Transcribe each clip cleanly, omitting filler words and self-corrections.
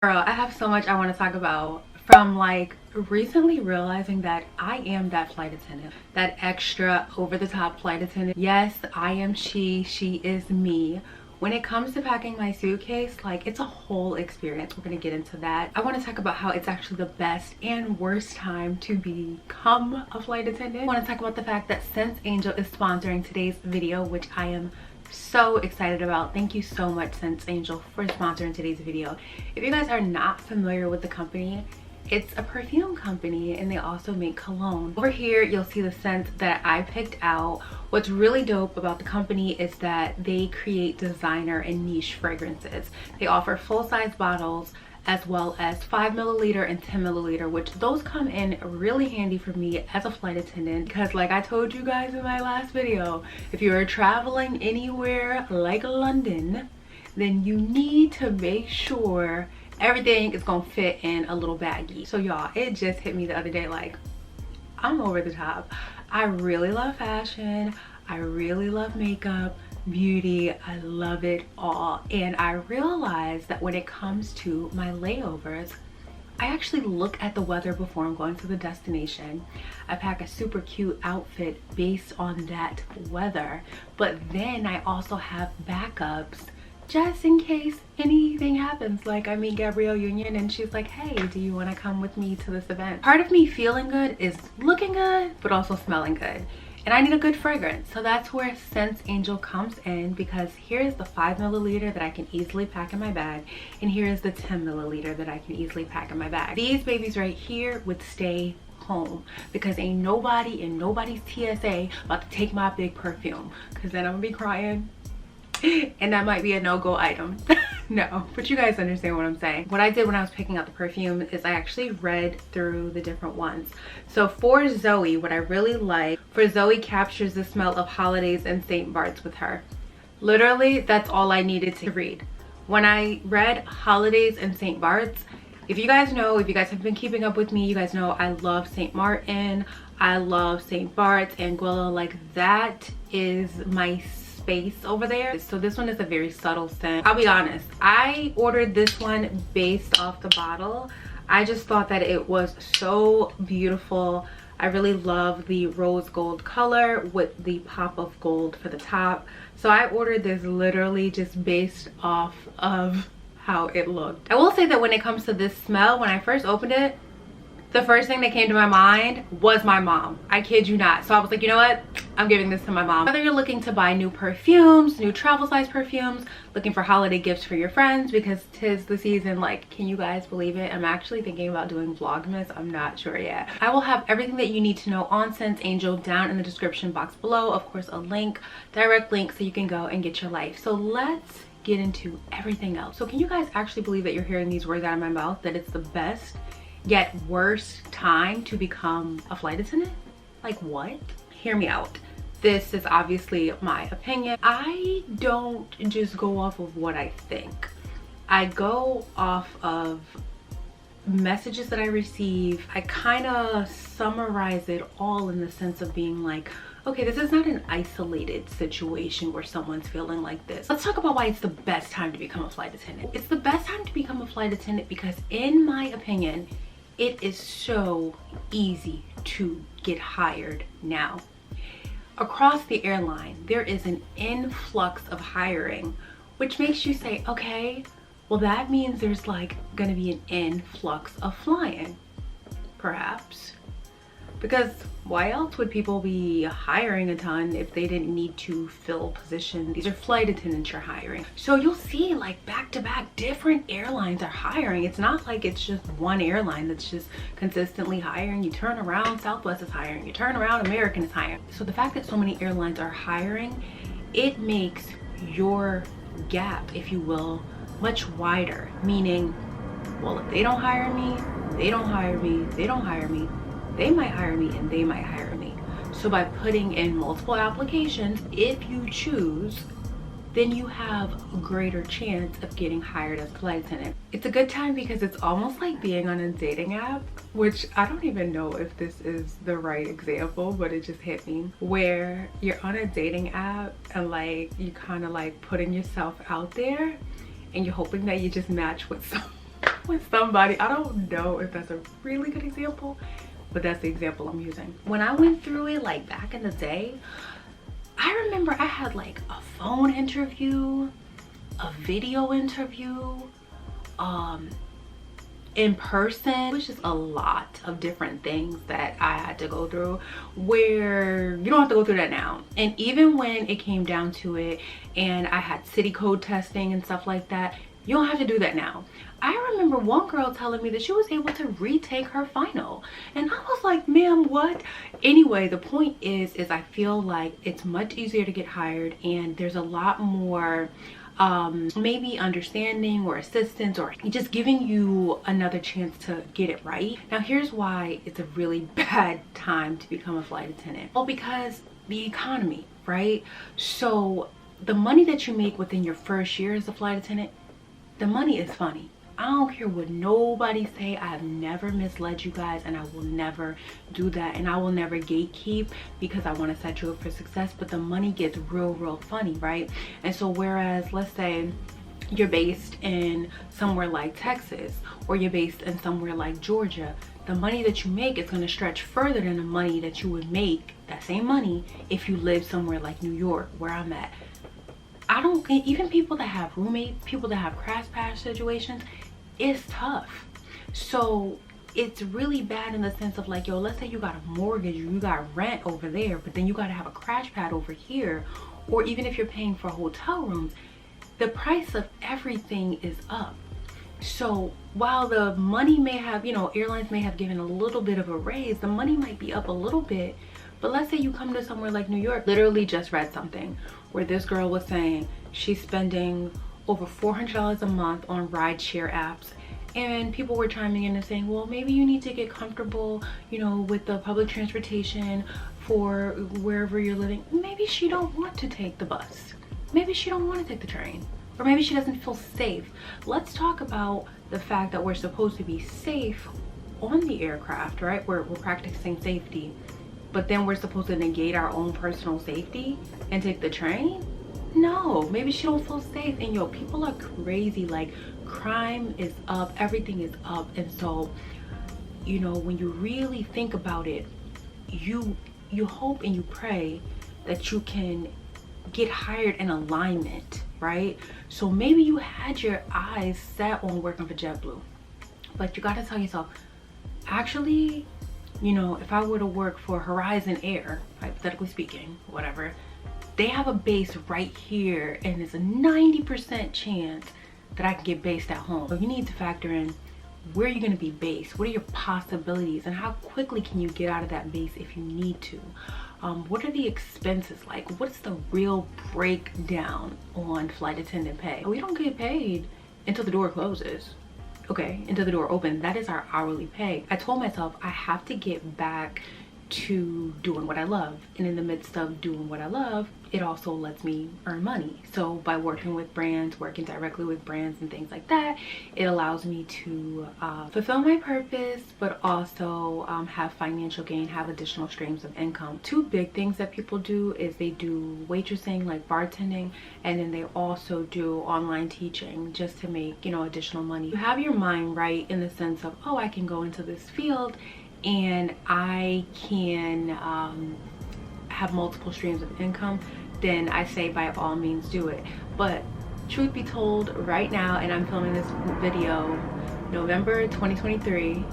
Girl, I have so much I want to talk about, from like recently realizing that I am that flight attendant, that extra over the top flight attendant. Yes, I am she is me. When it comes to packing my suitcase, like, it's a whole experience. We're gonna get into that. I want to talk about how it's actually the best and worst time to become a flight attendant. I want to talk about the fact that ScentsAngel is sponsoring today's video, which I am so excited about. Thank you so much, ScentsAngel, for sponsoring today's video. If you guys are not familiar with the company, it's a perfume company and they also make cologne. Over here you'll see the scents that I picked out. What's really dope about the company is that they create designer and niche fragrances. They offer full-size bottles as well as 5 milliliter and 10 milliliter, which those come in really handy for me as a flight attendant, because like I told you guys in my last video, if you're traveling anywhere like London, then you need to make sure everything is gonna fit in a little baggie. So y'all, it just hit me the other day, like, I'm over the top. I really love fashion, I really love makeup, beauty, I love it all. And I realized that when it comes to my layovers, I actually look at the weather before I'm going to the destination. I pack a super cute outfit based on that weather, but then I also have backups just in case anything happens. Like, I meet Gabrielle Union and she's like, hey, do you want to come with me to this event? Part of me feeling good is looking good, but also smelling good. And I need a good fragrance. So that's where ScentsAngel comes in, because here's the 5 milliliter that I can easily pack in my bag. And here is the 10 milliliter that I can easily pack in my bag. These babies right here would stay home, because ain't nobody in nobody's TSA about to take my big perfume, because then I'm gonna be crying. And that might be a no-go item. No, but you guys understand what I'm saying. What I did when I was picking out the perfume is I actually read through the different ones. So for Zoe, what I really like, for Zoe captures the smell of holidays and St. Bart's with her. Literally, that's all I needed to read. When I read holidays and St. Bart's, if you guys know, if you guys have been keeping up with me, you guys know I love St. Martin, I love St. Bart's, Anguilla. Like, that is my space over there. So this one is a very subtle scent. I'll be honest, I ordered this one based off the bottle. I just thought that it was so beautiful. I really love the rose gold color with the pop of gold for the top. So I ordered this literally just based off of how it looked. I will say that when it comes to this smell, when I first opened it, the first thing that came to my mind was my mom. I kid you not. So I was like, you know what? I'm giving this to my mom. Whether you're looking to buy new perfumes, new travel size perfumes, looking for holiday gifts for your friends, because 'tis the season, like, can you guys believe it? I'm actually thinking about doing Vlogmas. I'm not sure yet. I will have everything that you need to know on ScentsAngel down in the description box below. Of course, a link, direct link, so you can go and get your life. So let's get into everything else. So can you guys actually believe that you're hearing these words out of my mouth, that it's the best yet worst time to become a flight attendant? Like, what? Hear me out. This is obviously my opinion. I don't just go off of what I think. I go off of messages that I receive. I kind of summarize it all in the sense of being like, okay, this is not an isolated situation where someone's feeling like this. Let's talk about why it's the best time to become a flight attendant. It's the best time to become a flight attendant because, in my opinion, it is so easy to get hired now. Across the airline, there is an influx of hiring, which makes you say, okay, well, that means there's like gonna be an influx of flying, perhaps. Because why else would people be hiring a ton if they didn't need to fill positions? These are flight attendants you're hiring. So you'll see, like, back to back, different airlines are hiring. It's not like it's just one airline that's just consistently hiring. You turn around, Southwest is hiring. You turn around, American is hiring. So the fact that so many airlines are hiring, it makes your gap, if you will, much wider. Meaning, well, if they don't hire me, they don't hire me, they don't hire me, they might hire me and they might hire me. So by putting in multiple applications, if you choose, then you have a greater chance of getting hired as a flight attendant. It's a good time because it's almost like being on a dating app, which I don't even know if this is the right example, but it just hit me, where you're on a dating app and like you kind of like putting yourself out there and you're hoping that you just match with someone. with somebody, I don't know if that's a really good example, but that's the example I'm using. When I went through it like back in the day, I remember I had like a phone interview, a video interview, in person. It was just a lot of different things that I had to go through, where you don't have to go through that now. And even when it came down to it and I had city code testing and stuff like that, you don't have to do that now. I remember one girl telling me that she was able to retake her final, and I was like, ma'am, what? Anyway, the point is I feel like it's much easier to get hired, and there's a lot more maybe understanding or assistance, or just giving you another chance to get it right. Now here's why it's a really bad time to become a flight attendant. Well, because the economy, right? So the money that you make within your first year as a flight attendant, the money is funny. I don't care what nobody say. I have never misled you guys, and I will never do that, and I will never gatekeep, because I want to set you up for success. But the money gets real funny, right? And so whereas, let's say you're based in somewhere like Texas, or you're based in somewhere like Georgia, the money that you make is going to stretch further than the money that you would make, that same money, if you live somewhere like New York, where I'm at. I don't, even people that have roommates, people that have crash pass situations, it's tough. So it's really bad in the sense of like, yo, let's say you got a mortgage, you got rent over there, but then you got to have a crash pad over here. Or even if you're paying for hotel rooms, the price of everything is up. So while the money may have, you know, airlines may have given a little bit of a raise, the money might be up a little bit. But let's say you come to somewhere like New York. Literally just read something where this girl was saying she's spending over $400 a month on rideshare apps, and people were chiming in and saying, well, maybe you need to get comfortable, you know, with the public transportation for wherever you're living. Maybe she don't want to take the bus, maybe she don't want to take the train, or maybe she doesn't feel safe. Let's talk about the fact that we're supposed to be safe on the aircraft, right? We're practicing safety, but then we're supposed to negate our own personal safety and take the train? No, maybe she don't feel safe. And yo, people are crazy. Like, crime is up, everything is up. And so, you know, when you really think about it, you hope and you pray that you can get hired in alignment, right? So maybe you had your eyes set on working for JetBlue, but you got to tell yourself, actually, you know, if I were to work for Horizon Air, hypothetically speaking, whatever, they have a base right here, and there's a 90% chance that I can get based at home. So you need to factor in where you're going to be based, what are your possibilities, and how quickly can you get out of that base if you need to. What are the expenses like? What's the real breakdown on flight attendant pay? We don't get paid until the door closes. Okay, until the door opens. That is our hourly pay. I told myself I have to get back to doing what I love, and in the midst of doing what I love, it also lets me earn money. So by working with brands, working directly with brands and things like that, it allows me to fulfill my purpose, but also have financial gain, have additional streams of income. Two big things that people do is they do waitressing, like bartending, and then they also do online teaching just to make, you know, additional money. You have your mind right in the sense of, oh, I can go into this field and I can have multiple streams of income, then I say by all means do it. But truth be told, right now, and I'm filming this video November 2023,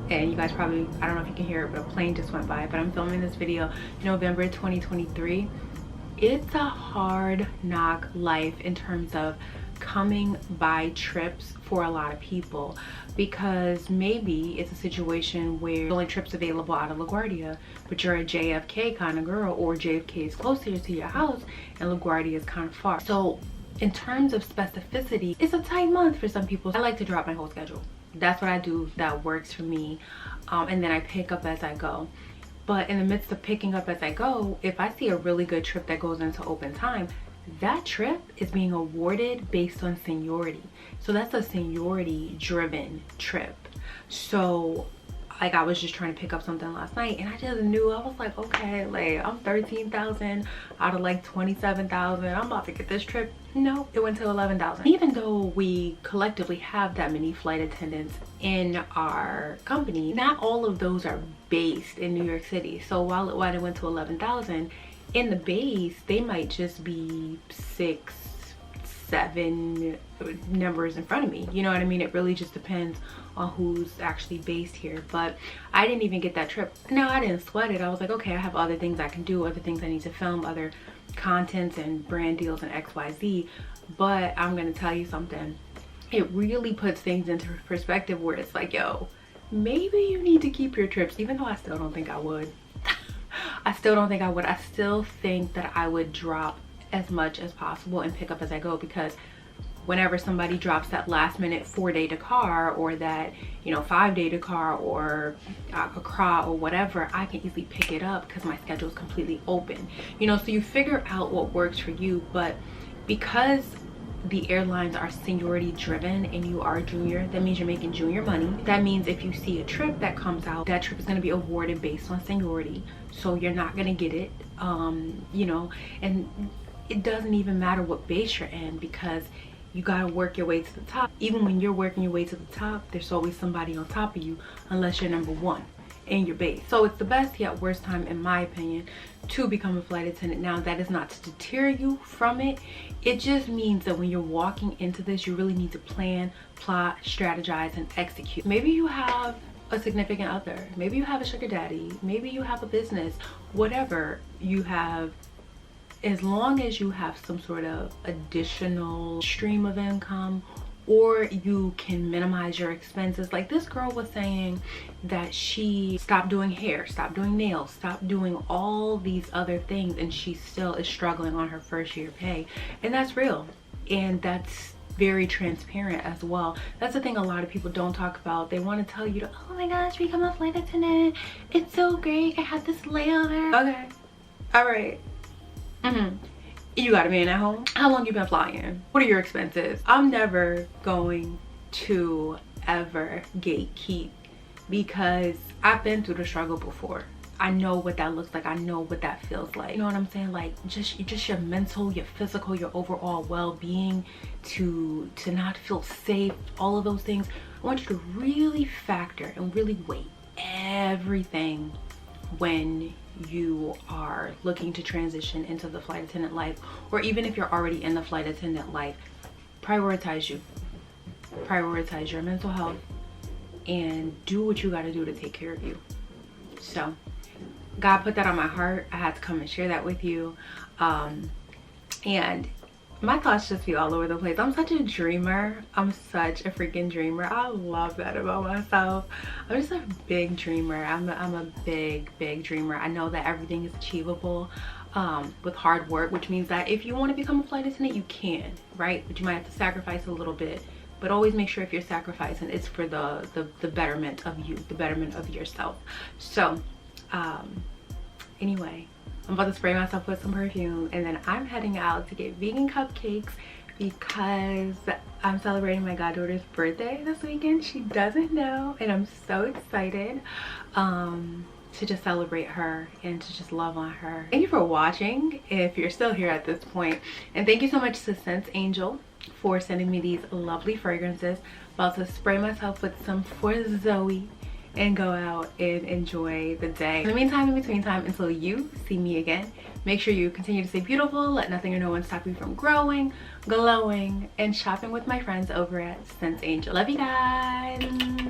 and you guys probably, I don't know if you can hear it, but a plane just went by, but I'm filming this video November 2023. It's a hard knock life in terms of coming by trips for a lot of people, because maybe it's a situation where the only trips available out of LaGuardia, but you're a JFK kind of girl, or JFK is closer to your house and LaGuardia is kind of far. So in terms of specificity, it's a tight month for some people. I like to drop my whole schedule. That's what I do, that works for me, and then I pick up as I go. But in the midst of picking up as I go, if I see a really good trip that goes into open time, that trip is being awarded based on seniority. So that's a seniority driven trip. So like I was just trying to pick up something last night, and I just knew, I was like, okay, like I'm 13,000 out of like 27,000. I'm about to get this trip. No, it went to 11,000. Even though we collectively have that many flight attendants in our company, not all of those are based in New York City. So while it went to 11,000, in the base they might just be 6, 7 numbers in front of me. You know what I mean? It really just depends on who's actually based here. But I didn't even get that trip. No, I didn't sweat it. I was like, okay, I have other things I can do, other things I need to film, other contents and brand deals and XYZ. But I'm gonna tell you something, it really puts things into perspective where it's like, yo, maybe you need to keep your trips, even though I still don't think I would. I still don't think I would. I still think that I would drop as much as possible and pick up as I go, because whenever somebody drops that last minute 4-day Dakar, or that, you know, 5-day Dakar, or Accra or whatever, I can easily pick it up because my schedule is completely open. You know, so you figure out what works for you. But because the airlines are seniority driven and you are junior, that means you're making junior money. That means if you see a trip that comes out, that trip is going to be awarded based on seniority, so you're not going to get it. You know, and it doesn't even matter what base you're in, because you got to work your way to the top. Even when you're working your way to the top, there's always somebody on top of you, unless you're number one in your base. So it's the best yet worst time, in my opinion, to become a flight attendant. Now, that is not to deter you from it. It just means that when you're walking into this, you really need to plan, plot, strategize, and execute. Maybe you have a significant other, maybe you have a sugar daddy, maybe you have a business, whatever you have. As long as you have some sort of additional stream of income, or you can minimize your expenses. Like this girl was saying that she stopped doing hair, stopped doing nails, stopped doing all these other things, and she still is struggling on her first year pay. And that's real, and that's very transparent as well. That's the thing a lot of people don't talk about. They want to tell you, oh my gosh, become a flight attendant, it's so great, I had this layover. Okay, all right. You got a man at home? How long you been flying? What are your expenses? I'm never going to ever gatekeep, because I've been through the struggle before. I know what that looks like. I know what that feels like. You know what I'm saying? Like just your mental, your physical, your overall well-being, to not feel safe, all of those things. I want you to really factor and really weigh everything when you are looking to transition into the flight attendant life, or even if you're already in the flight attendant life. Prioritize you, prioritize your mental health, and do what you got to do to take care of you. So God put that on my heart. I had to come and share that with you. And my thoughts just be all over the place. I'm such a dreamer. I'm such a freaking dreamer. I love that about myself. I'm just a big dreamer. I'm a big dreamer. I know that everything is achievable with hard work, which means that if you want to become a flight attendant, you can, right? But you might have to sacrifice a little bit. But always make sure if you're sacrificing, it's for the betterment of you, the betterment of yourself. So anyway, I'm about to spray myself with some perfume, and then I'm heading out to get vegan cupcakes because I'm celebrating my goddaughter's birthday this weekend. She doesn't know, and I'm so excited to just celebrate her and to just love on her. Thank you for watching, if you're still here at this point, and thank you so much to ScentsAngel for sending me these lovely fragrances. I'm about to spray myself with some for Zoe and go out and enjoy the day. In the meantime, in between time, until you see me again, make sure you continue to stay beautiful. Let nothing or no one stop you from growing, glowing, and shopping with my friends over at ScentsAngel. Love you guys.